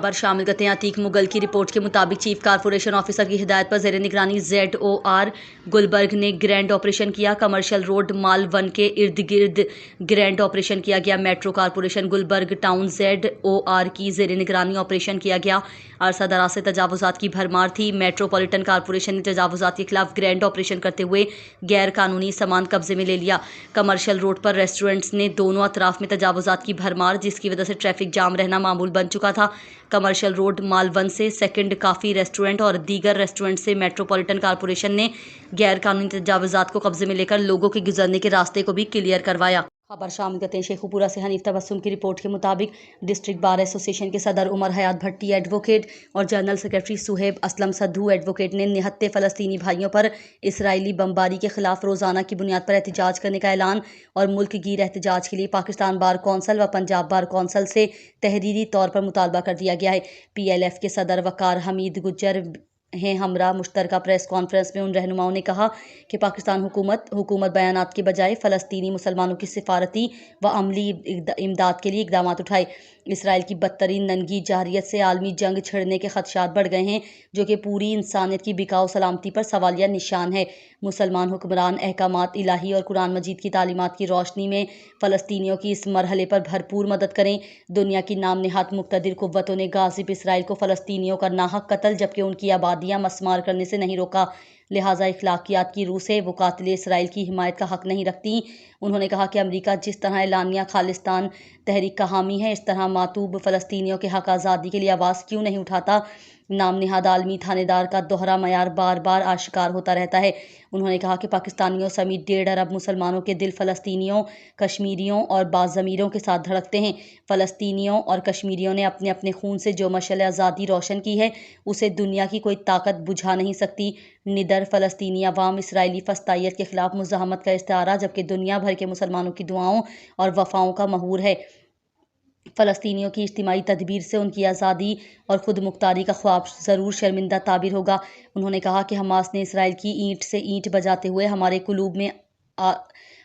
खबर शामिल करते हैं। अतीक मुगल की रिपोर्ट के मुताबिक चीफ कारपोरेशन ऑफिसर की हिदायत पर ज़ेर निगरानी ZOR गुलबर्ग ने ग्रैंड ऑपरेशन किया। कमर्शियल रोड माल 1 के इर्द गिर्द ग्रैंड ऑपरेशन किया गया। Metro corporation Gulberg town ZOR की ज़ेर निगरानी ऑपरेशन किया गया। अरसा दराज से तजावुजात की भरमार थी। मेट्रोपॉलिटन कारपोरेशन ने तजावुजात के खिलाफ ग्रैंड ऑपरेशन करते हुए गैर कानूनी सामान कब्जे में ले लिया। कमर्शियल रोड पर रेस्टोरेंट्स ने दोनों अतराफ में तजावुजात की भरमार, जिसकी वजह से ट्रैफिक जाम रहना मामूल बन चुका था। कमर्शियल रोड माल 1 से सेकंड काफ़ी रेस्टोरेंट और दीगर रेस्टोरेंट से मेट्रोपॉलिटन कारपोरेशन ने गैर कानूनी तजावुजात को कब्जे में लेकर लोगों के गुजरने के रास्ते को भी क्लियर करवाया। खबर शामिल करते हैं शेखुपुरा से। हनीफ तबस्सुम की रिपोर्ट के मुताबिक डिस्ट्रिक्ट बार एसोसिएशन के सदर उमर हयात भट्टी एडवोकेट और general secretary Suhaib Aslam Saddhu advocate ने निहत्ते फ़लस्तीनी भाइयों पर इसराइली बमबारी के खिलाफ रोज़ाना की बुनियाद पर एहतजाज करने का ऐलान और मुल्क गिर एहतजाज के लिए पाकिस्तान बार कौंसल व पंजाब बार कौंसल से तहरीरी तौर पर मुतालबा कर दिया गया है। PLF के सदर वकार हमीद गुज्जर हैं हमरा मुश्तरका प्रेस कॉन्फ्रेंस में उन रहनुमाओं ने कहा कि पाकिस्तान हुकूमत बयानात के बजाय फ़लस्तीनी मुसलमानों की सिफारती व अमली इमदाद के लिए इकदाम उठाए। इसराइल की बदतरीन नंगी जारियत से आलमी जंग छिड़ने के खदशात बढ़ गए हैं, जो कि पूरी इंसानियत की बिकाऊ सलामती पर सवालिया निशान है। मुसलमान हुक्मरान अहकामात इलाही और कुरान मजीद की तालीमात की रोशनी में फ़लस्तीनियों की इस मरहले पर भरपूर मदद करें। दुनिया की नाम नहात मुक़तदिर कुव्वतों ने गाज़िब इसराइल को फ़लस्तीनियों का नाहक कत्ल जबकि उनकी आबादियाँ मस्मार करने से नहीं रोका। लिहाजा इखलाकियात की रूह से वो कातिल इसराइल की हिमायत का हक़ नहीं रखती। उन्होंने कहा कि अमरीका जिस तरह एलानिया खालिस्तान तहरीक का हामी है, इस तरह मातूब फ़लस्तीनियों के हक़ आज़ादी के लिए आवाज़ क्यों नहीं उठाता। नाम निहाद आलमी थानेदार का दोहरा मयार बार बार आश्कार होता रहता है। उन्होंने कहा कि पाकिस्तानियों समेत 1.5 अरब मुसलमानों के दिल फ़लस्तीनियों, कश्मीरियों और बाज़मीरों के साथ धड़कते हैं। फ़लस्तीनियों और कश्मीरियों ने अपने अपने खून से जो मशअल आज़ादी रोशन की है, उसे दुनिया की कोई ताकत बुझा नहीं सकती। निडर फ़लस्तीनी अवाम इसराइली फस्तायत के खिलाफ मुज़ाहमत का इस्तारा, जबकि दुनिया भर के मुसलमानों की दुआओं और वफ़ाओं का महूर है। फ़लस्तीनियों की इज्तिमाई तदबीर से उनकी आज़ादी और ख़ुद मुख्तारी का ख्वाब ज़रूर शर्मिंदा ताबिर होगा। उन्होंने कहा कि हमास ने इसराइल की ईंट से ईंट बजाते हुए हमारे कुलूब में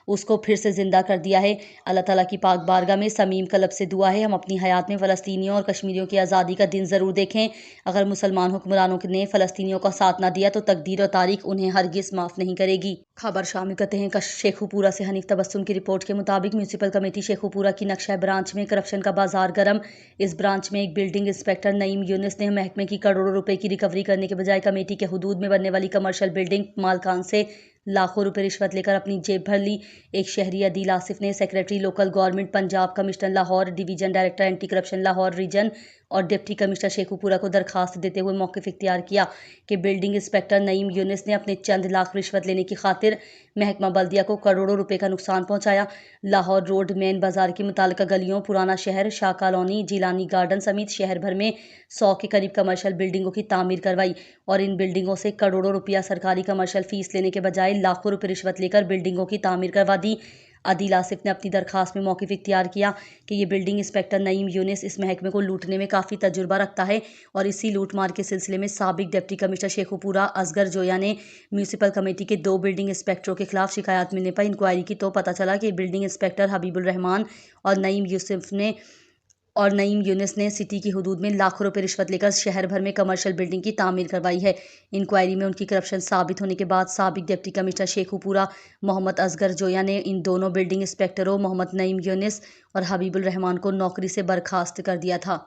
उसको फिर से ज़िंदा कर दिया है। अल्लाह ताला की पाक बारगाह में समीम कलब से दुआ है हम अपनी हयात में फ़लस्तीनियों और कश्मीरियों की आज़ादी का दिन ज़रूर देखें। अगर मुसलमान हुक्मरानों ने फ़लस्तीनियों का साथ ना दिया तो तकदीर और तारीख उन्हें हरगिज़ माफ़ नहीं करेगी। खबर शामिल करते हैं शेखुपुरा से। हनीफ तबस्सुम की रिपोर्ट के मुताबिक म्यूनसिपल कमेटी शेखुपुरा की नक्शा ब्रांच में करप्शन का बाजार गर्म। इस ब्रांच में एक बिल्डिंग इंस्पेक्टर नईम यूनिस ने महकमे की करोड़ों रुपए की रिकवरी करने के बजाय कमेटी के हुदूद में बनने वाली कमर्शियल बिल्डिंग मालकान से लाखों रुपए रिश्वत लेकर अपनी जेब भर ली। एक शहरी अदील आसिफ ने secretary local government Punjab, commissioner Lahore, division director anti corruption Lahore region और डिप्टी कमिश्नर शेखुपुरा को दरखास्त देते हुए मौक़िफ़ इख्तियार किया कि बिल्डिंग इंस्पेक्टर नईम यूनिस ने अपने चंद लाख रिश्वत लेने की खातिर महकमा बल्दिया को करोड़ों रुपए का नुकसान पहुंचाया। लाहौर रोड मेन बाजार की मुतालिका गलियों, पुराना शहर, शाह कॉलोनी, जिलानी गार्डन समेत शहर भर में 100 के करीब कमर्शियल बिल्डिंगों की तामीर करवाई और इन बिल्डिंगों से करोड़ों रुपया सरकारी कमर्शियल फ़ीस लेने के बजाय लाखों रुपये रिश्वत लेकर बिल्डिंगों की तामीर करवा दी। अदील आसिफ ने अपनी दरखास्त में मौक़िफ़ इख्तियार किया कि ये बिल्डिंग इंस्पेक्टर नईम यूनिस इस महकमे को लूटने में काफ़ी तजुर्बा रखता है और इसी लूटमार के सिलसिले में साबिक डिप्टी कमिश्नर शेखुपुरा असगर जोया ने म्यूनसिपल कमेटी के 2 बिल्डिंग इंस्पेक्टरों के खिलाफ शिकायत मिलने पर इंक्वायरी की तो पता चला कि बिल्डिंग इंस्पेक्टर हबीबुर रहमान और नईम यूनिस ने सिटी की हुदूद में लाखों रुपए रिश्वत लेकर शहर भर में कमर्शियल बिल्डिंग की तामीर करवाई है। इंक्वायरी में उनकी करप्शन साबित होने के बाद साबिक डिप्टी कमिश्नर शेखुपुरा मोहम्मद असगर जोया ने इन दोनों बिल्डिंग इंस्पेक्टरों मोहम्मद नईम यूनिस और हबीबुल रहमान को नौकरी से बर्खास्त कर दिया था।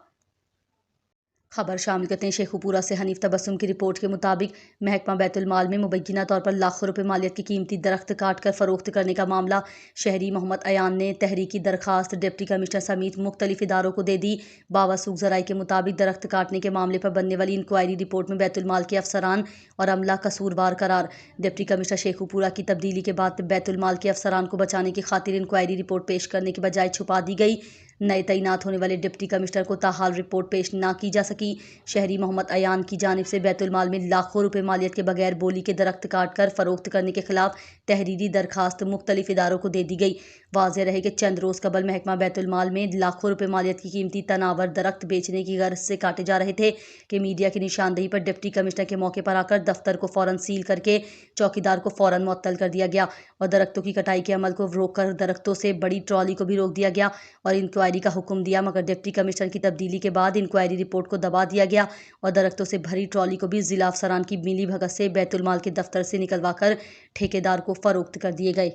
खबर शामिल करते हैं शेखुपुरा से। हनीफ तबस्सुम की रिपोर्ट के मुताबिक महकमा बैतुल माल में मुबैना तौर पर लाखों रुपए मालियत की कीमती दरख्त काट कर फ़रोख्त करने का मामला शहरी मोहम्मद अयान ने तहरीकी दरखास्त डिप्टी कमिश्नर समेत मुख्तलिफ इदारों को दे दी। बावसूख ज़राई के मुताबिक दरख्त काटने के मामले पर बनने वाली इंक्वायरी रिपोर्ट में बैतुल माल के अफसरान और अमला कसूरवार करार। डिप्टी कमिश्नर शेखुपुरा की तब्दीली के बाद बैतुल माल के अफसरान को बचाने की खातिर इंक्वायरी रिपोर्ट पेश करने के बजाय छुपा दी गई। नए तैनात होने वाले डिप्टी कमिश्नर को ताहाल रिपोर्ट पेश ना की जा सकी। शहरी मोहम्मद अयान की जानिब से बैतुल माल में लाखों रुपए मालियत के बगैर बोली के दरख्त काट कर फ़रोख्त करने के खिलाफ तहरीरी दरखास्त मुख्तलिफ इदारों को दे दी गई। वाज़ेह रहे कि चंद रोज़ कबल महकमा बैतुल माल में लाखों रुपए मालियत की कीमती तनावर दरख्त बेचने की गर्ज से काटे जा रहे थे कि मीडिया की निशानदेही पर डिप्टी कमिश्नर के मौके पर आकर दफ्तर को फ़ौरन सील करके चौकीदार को फ़ौरन मुअत्तल कर दिया गया और दरख्तों की कटाई के अमल को रोक कर दरख्तों से बड़ी ट्रॉली को भी रोक दिया गया और इंक्वायरी انکوائری کا حکم دیا، مگر ڈپٹی کمشنر کی تبدیلی کے بعد انکوائری رپورٹ کو دبا دیا گیا اور درختوں سے بھری ٹرالی کو بھی ضلع افسران کی ملی بھگت سے بیت المال کے دفتر سے نکلوا کر ٹھیکیدار کو فروخت کر دیے گئے۔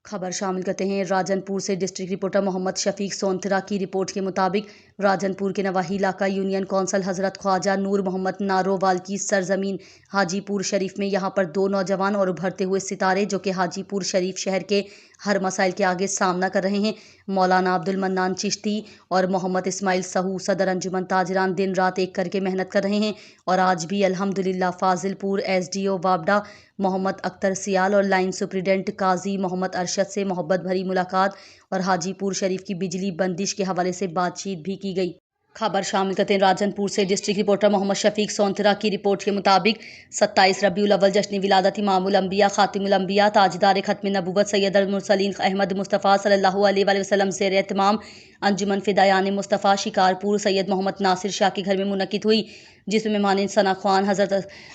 خبر شامل کرتے ہیں راجن پور سے۔ ڈسٹرکٹ رپورٹر محمد شفیق سونترا کی رپورٹ کے مطابق راجن پور کے نواحی علاقہ یونین کونسل حضرت خواجہ نور محمد نارووال کی سرزمین حاجی پور شریف میں یہاں پر دو نوجوان اور ابھرتے ہوئے ستارے جو کہ حاجی پور شریف شہر کے ہر مسائل کے آگے سامنا کر رہے ہیں، مولانا عبد المنان چشتی اور محمد اسماعیل سہو صدر انجمن تاجران دن رات ایک کر کے محنت کر رہے ہیں اور آج بھی الحمدللہ فاضل پور ایس ڈی او وابڈا محمد اختر سیال اور لائن سپرنٹنڈنٹ قاضی محمد ارشد سے محبت بھری ملاقات اور حاجی پور شریف کی بجلی بندش کے حوالے سے بات چیت بھی کی گئی۔ خبر شامل کرتے ہیں راجن پور سے۔ ڈسٹرکٹ رپورٹر محمد شفیق سونترا کی رپورٹ کے مطابق 27 ربیع الاول جشن ولادت امام الانبیاء خاتم الانبیاء تاجدار ختم نبوت سید المرسلین احمد مصطفیٰ صلی اللہ علیہ وآلہ وسلم زیر اہتمام انجمن فدایان مصطفیٰ شکارپور سید محمد ناصر شاہ کے گھر میں منعقد ہوئی، جس میں مہمان ثنا خوان حضرت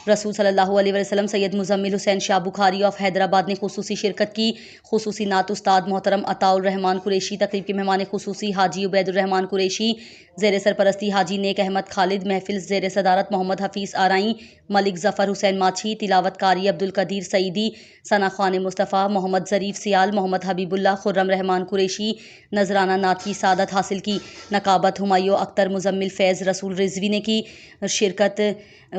رسول صلی اللہ علیہ وسلم سید مزمل حسین شاہ بخاری آف حیدرآباد نے خصوصی شرکت کی۔ خصوصی نعت استاد محترم عطاء الرحمان قریشی، تقریب کے مہمان خصوصی حاجی عبید الرحمان قریشی، زیر سرپرستی حاجی نیک احمد خالد، محفل زیر صدارت محمد حفیظ آرائیں، ملک ظفر حسین ماچھی، تلاوت کاری عبدالقدیر سعیدی، ثنا خوان مصطفیٰ، محمد ظریف سیال، محمد حبیب اللہ، خرم رحمان قریشی، نذرانہ نعت کی سعادت حاصل کی۔ نقابت ہمایوں اختر، مزمل فیض رسول رضوی نے کی شرکت۔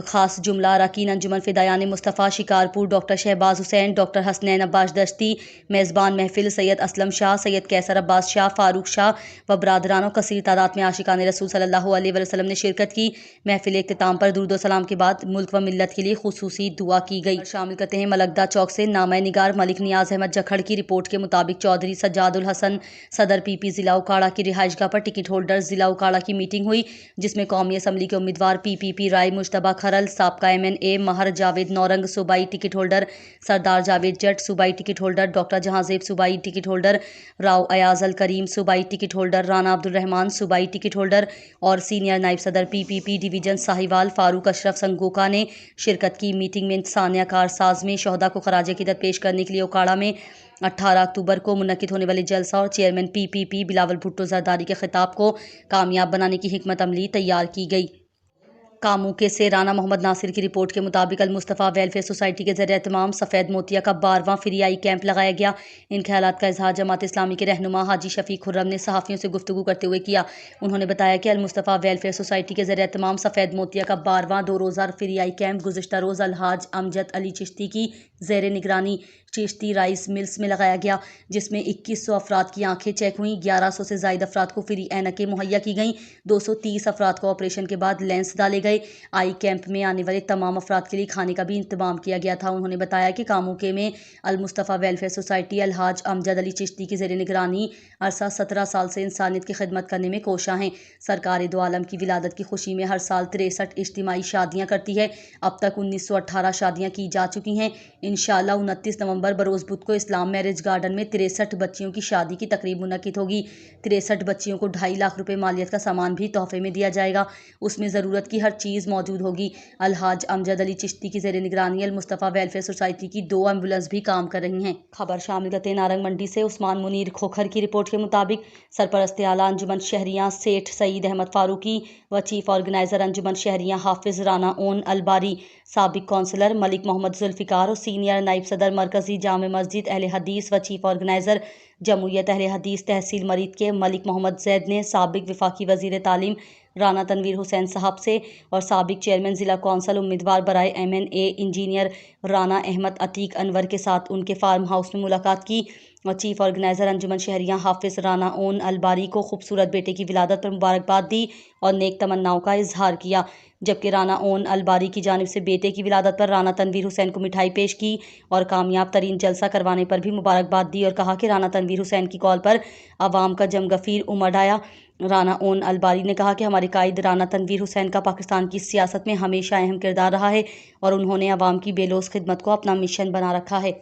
خاص جملہ اراکین انجمن فدایان مصطفیٰ شکارپور ڈاکٹر شہباز حسین، ڈاکٹر حسنین عباس دشتی، میزبان محفل سید اسلم شاہ، سید کیسر عباس شاہ، فاروق شاہ و برادران، اور کثیر تعداد میں عاشقان رسول صلی اللہ علیہ وسلم نے شرکت کی۔ محفل اختتام پر درود و سلام کے بعد ملک و ملت کے لیے خصوصی دعا کی گئی۔ شامل کرتے ہیں ملکدہ چوک سے۔ نامہ نگار ملک نیاز احمد جکھڑ کی رپورٹ کے مطابق چودھری سجاد الحسن صدر پی پی ضلع اوکاڑہ کی رہائش گاہ پر ٹکٹ ہولڈرز ضلع اوکاڑہ کی میٹنگ ہوئی، جس میں قومی اسمبلی کے امیدوار پی پی پی رائے مجتبیٰ کھرل، سابقہ ایم این اے مہر جاوید نورنگ صوبائی ٹکٹ ہولڈر، سردار جاوید جٹ صوبائی ٹکٹ ہولڈر، ڈاکٹر جہاں زیب صوبائی ٹکٹ ہولڈر، راؤ ایاز الکریم صوبائی ٹکٹ ہولڈر، رانا عبد الرحمان صوبائی ٹکٹ ہولڈر اور سینئر نائب صدر پی پی پی ڈویژن ساہیوال فاروق اشرف سنگوکا نے شرکت کی۔ میٹنگ میں ثانیہ کار ساز میں شہداء کو خراج عقیدت پیش کرنے کے لیے اوکاڑہ میں 18 اکتوبر کو منعقد ہونے والے جلسہ اور چیئرمین پی پی پی بلاول بھٹو زرداری کے خطاب کو کامیاب بنانے کی حکمت عملی تیار کی گئی۔ کاموکے سے رانا محمد ناصر کی رپورٹ کے مطابق المصطفیٰ ویلفیئر سوسائٹی کے زیر اہتمام سفید موتیا کا 12واں فری آئی کیمپ لگایا گیا۔ ان خیالات کا اظہار جماعت اسلامی کے رہنما حاجی شفیق خرم نے صحافیوں سے گفتگو کرتے ہوئے کیا۔ انہوں نے بتایا کہ المصطفیٰ ویلفیئر سوسائٹی کے زیر اہتمام سفید موتیا کا 12واں 2 روزہ فری آئی کیمپ گزشتہ روز الحاج امجد علی چشتی کی زیر نگرانی چشتی رائس ملز میں لگایا گیا، جس میں 2100 افراد کی آنکھیں چیک ہوئیں، 1100 سے زائد افراد کو فری اینکیں مہیا کی گئیں، 230 افراد کو آپریشن کے بعد لینس ڈالے گئے۔ آئی کیمپ میں آنے والے تمام افراد کے لیے کھانے کا بھی انتظام کیا گیا تھا۔ انہوں نے بتایا کہ کاموکے میں المصطفیٰ ویلفیئر سوسائٹی الحاج امجد علی چشتی کی زیر نگرانی عرصہ 17 سال سے انسانیت کی خدمت کرنے میں کوشاں ہیں۔ سرکار دو عالم کی ولادت کی خوشی میں ہر سال 63 اجتماعی شادیاں کرتی ہے۔ اب تک 1918 شادیاں کی جا چکی ہیں۔ انشاءاللہ 29 نومبر بروز بدھ کو اسلام میرج گارڈن میں 63 بچیوں کی شادی کی تقریب منعقد ہوگی۔ 63 بچیوں کو 2.5 لاکھ روپے مالیت کا سامان بھی تحفے میں دیا جائے گا۔ اس میں ضرورت کی ہر چیز موجود ہوگی۔ الحاج امجد علی چشتی کی زیر نگرانی المصطفیٰ ویلفیئر سوسائٹی کی 2 ایمبولینس بھی کام کر رہی ہیں۔ خبر شامل کرتے ہیں نارنگ منڈی سے۔ عثمان منیر کھوکھر کی رپورٹ کے مطابق سرپرست اعلیٰ انجمن شہریاں سیٹھ سعید احمد فاروقی و چیف آرگنائزر انجمن شہریاں حافظ رانا اون الباری، سابق کونسلر ملک محمد ذوالفقار اور سینئر نائب صدر مرکزی جامع مسجد اہل حدیث و چیف آرگنائزر جمعیت اہل حدیث تحصیل مرید کے ملک محمد زید نے سابق وفاقی وزیر تعلیم رانا تنویر حسین صاحب سے اور سابق چیئرمین ضلع کونسل امیدوار برائے ایم این اے انجینئر رانا احمد عتیق انور کے ساتھ ان کے فارم ہاؤس میں ملاقات کی اور چیف آرگنائزر انجمن شہریاں حافظ رانا اون الباری کو خوبصورت بیٹے کی ولادت پر مبارکباد دی اور نیک تمناؤں کا اظہار کیا، جبکہ رانا اون الباری کی جانب سے بیٹے کی ولادت پر رانا تنویر حسین کو مٹھائی پیش کی اور کامیاب ترین جلسہ کروانے پر بھی مبارکباد دی اور کہا کہ رانا تنویر حسین کی کال پر عوام کا جم گفیر امڈ آیا۔ رانا اون الباری نے کہا کہ ہمارے قائد رانا تنویر حسین کا پاکستان کی سیاست میں ہمیشہ اہم کردار رہا ہے اور انہوں نے عوام کی بے لوث خدمت کو اپنا مشن بنا رکھا ہے۔